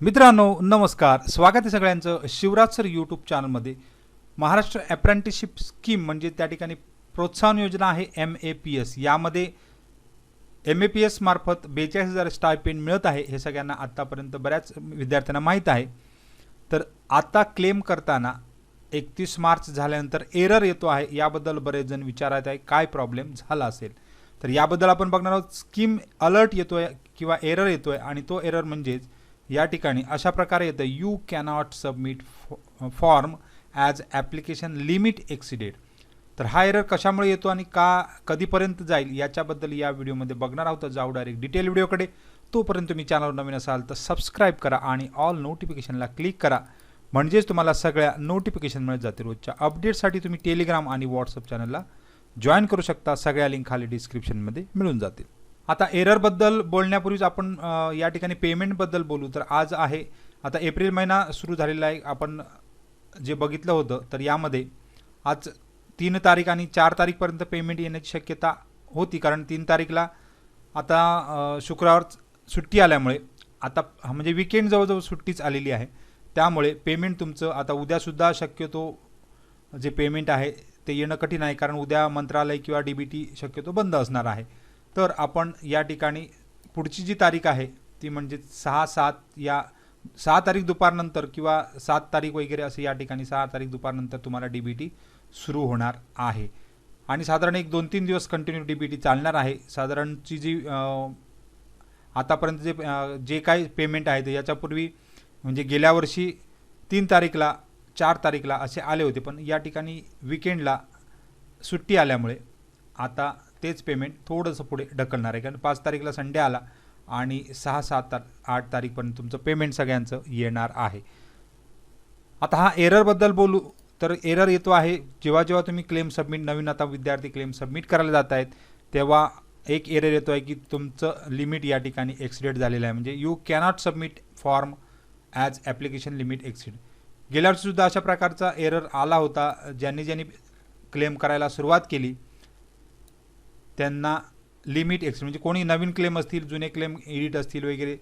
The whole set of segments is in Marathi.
मित्रांनो नमस्कार, स्वागत आहे सगळ्यांचं शिवराज सर यूट्यूब चॅनलमध्ये। महाराष्ट्र अप्रेंटिसशिप स्कीम म्हणजे त्या ठिकाणी प्रोत्साहन योजना आहे MAPS। यामध्ये MAPS मार्फत 42,000 स्टायपेंड मिळत आहे हे सगळ्यांना आतापर्यंत बऱ्याच विद्यार्थ्यांना माहीत आहे। तर आता क्लेम करताना 31 मार्च झाल्यानंतर एरर येतो आहे, याबद्दल बरेच जण विचारत आहे काय प्रॉब्लेम झाला असेल। तर याबद्दल आपण बघणार आहोत। स्कीम अलर्ट येतोय किंवा एरर येतोय आणि तो एरर म्हणजे या ठिकाणी अशा प्रकारे येतं, you cannot submit form as application limit exceeded. तर हा एरर कशामुळे येतो आणि का कधीपर्यंत जाईल याच्याबद्दल या व्हिडिओमध्ये बघणार आहोत। जाऊ डायरेक्ट डिटेल व्हिडिओकडे। तोपर्यंत तुम्ही चॅनलवर नवीन असाल तर सबस्क्राईब करा आणि ऑल नोटिफिकेशनला क्लिक करा, म्हणजेच तुम्हाला सगळ्या नोटिफिकेशन मिळत जातील। रोजच्या अपडेटसाठी तुम्ही टेलिग्राम आणि व्हॉट्सअप चॅनलला जॉईन करू शकता, सगळ्या लिंक खाली डिस्क्रिप्शनमध्ये मिळून जातील। आता एररबद्दल बोलण्यापूर्वीच आपण या ठिकाणी पेमेंटबद्दल बोलू। तर आज आहे, आता एप्रिल महिना सुरू झालेला आहे। आपण जे बघितलं होतं तर यामध्ये आज 3 तारीख आणि 4 तारीखपर्यंत पेमेंट येण्याची शक्यता होती, कारण 3 तारीखला आता शुक्रवार सुट्टी आल्यामुळे आता म्हणजे वीकेंड जवळजवळ सुट्टीच आलेली आहे, त्यामुळे पेमेंट तुमचं आता उद्यासुद्धा शक्यतो जे पेमेंट आहे ते येणं कठीण आहे, कारण उद्या मंत्रालय किंवा DBT शक्यतो बंद असणार आहे। तर आपण या ठिकाणी पुढची जी तारीख आहे ती म्हणजे 6 तारीख दुपारनंतर किंवा 7 तारीख वगैरे असे या ठिकाणी 6 तारीख दुपारनंतर तुम्हाला DBT सुरू होणार आहे आणि साधारण एक 2-3 दिवस कंटिन्यू DBT चालणार आहे। साधारणची जी आतापर्यंत जे काही पेमेंट आहे ते याच्यापूर्वी म्हणजे गेल्या वर्षी 3 तारीखला 4 तारीखला असे आले होते, पण या ठिकाणी वीकेंडला सुट्टी आल्यामुळे आता तेच पेमेंट थोडंसं पुढे ढकलणार आहे, कारण 5 तारीखला संडे आला आणि 6, 7, 8 तारीखपर्यंत तुमचं पेमेंट सगळ्यांचं येणार आहे। आता हा एररबद्दल बोलू तर एरर येतो आहे जेव्हा जेव्हा तुम्ही क्लेम सबमिट, नवीन आता विद्यार्थी क्लेम सबमिट करायला जात आहेत तेव्हा एक एरर येतो आहे की तुमचं लिमिट या ठिकाणी एक्सिडेड झालेलं आहे, म्हणजे you cannot submit form as application limit exceed. गेल्या वर्षीसुद्धा अशा प्रकारचा एरर आला होता। ज्यांनी क्लेम करायला सुरुवात केली त्यांना लिमिट एक्सिड, म्हणजे कोणी नवीन क्लेम असतील, जुने क्लेम एडिट असतील वगैरे,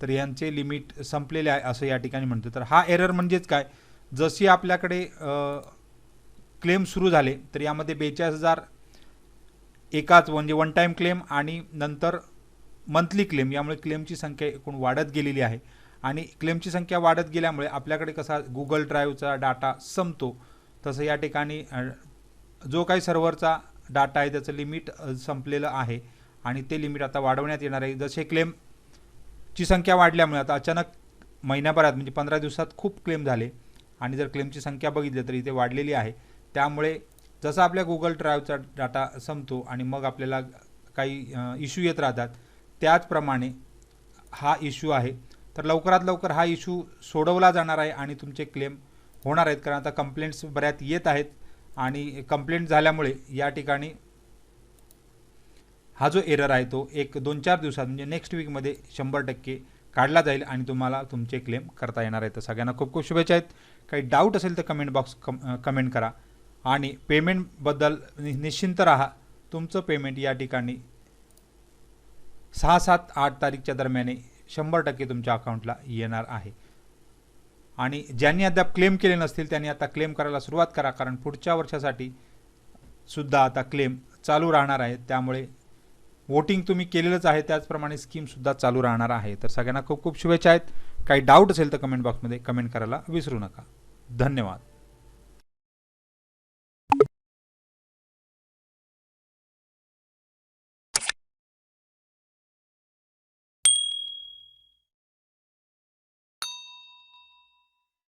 तर यांचे लिमिट संपलेले आहे असं या ठिकाणी म्हणतो। तर हा एरर म्हणजेच काय, जशी आपल्याकडे क्लेम सुरू झाले तर यामध्ये 42,000 एकाच म्हणजे वन टाईम क्लेम आणि नंतर मंथली क्लेम, यामुळे क्लेमची संख्या एकूण वाढत गेलेली आहे आणि क्लेमची संख्या वाढत गेल्यामुळे आपल्याकडे कसा गुगल ड्राईव्हचा डाटा संपतो, तसं या ठिकाणी जो काही सर्व्हरचा डाटा आहे त्याचं लिमिट संपलेलं आहे आणि ते लिमिट आता वाढवण्यात येणार आहे। जसे क्लेमची संख्या वाढल्यामुळे आता अचानक महिन्याभरात म्हणजे 15 दिवसात खूप क्लेम झाले आणि जर क्लेमची संख्या बघितली तर इथे वाढलेली आहे, त्यामुळे जसं आपल्या गुगल ड्राईव्हचा डाटा संपतो आणि मग आपल्याला काही इश्यू येत राहतात, त्याचप्रमाणे हा इश्यू आहे। तर लवकरात लवकर हा इश्यू सोडवला जाणार आहे आणि तुमचे क्लेम होणार आहेत, कारण आता कंप्लेंट्स बऱ्याच येत आहेत आणि कंप्लेंट झाल्यामुळे या ठिकाणी हा जो एरर आहे तो एक 2-4 दिवसात म्हणजे नेक्स्ट वीकमध्ये 100% काढला जाईल आणि तुम्हाला तुमचे क्लेम करता येणार आहेत। तर सगळ्यांना खूप खूप शुभेच्छा आहेत। काही डाऊट असेल तर कमेंट बॉक्स कमेंट करा आणि पेमेंटबद्दल निश्चिंत राहा, तुमचं पेमेंट या ठिकाणी 6, 7, 8 तारीखच्या दरम्यान 100% तुमच्या अकाउंटला येणार आहे। आणि ज्यांनी अद्याप क्लेम केले नसतील त्यांनी आता क्लेम करायला सुरुवात करा, कारण पुढच्या वर्षासाठी सुद्धा आता क्लेम चालू राहणार आहे, त्यामुळे वोटिंग तुम्ही केलेलंच आहे त्याचप्रमाणे स्कीमसुद्धा चालू राहणार आहे। तर सगळ्यांना खूप खूप शुभेच्छा आहेत। काही डाऊट असेल तर कमेंट बॉक्समध्ये कमेंट करायला विसरू नका। धन्यवाद।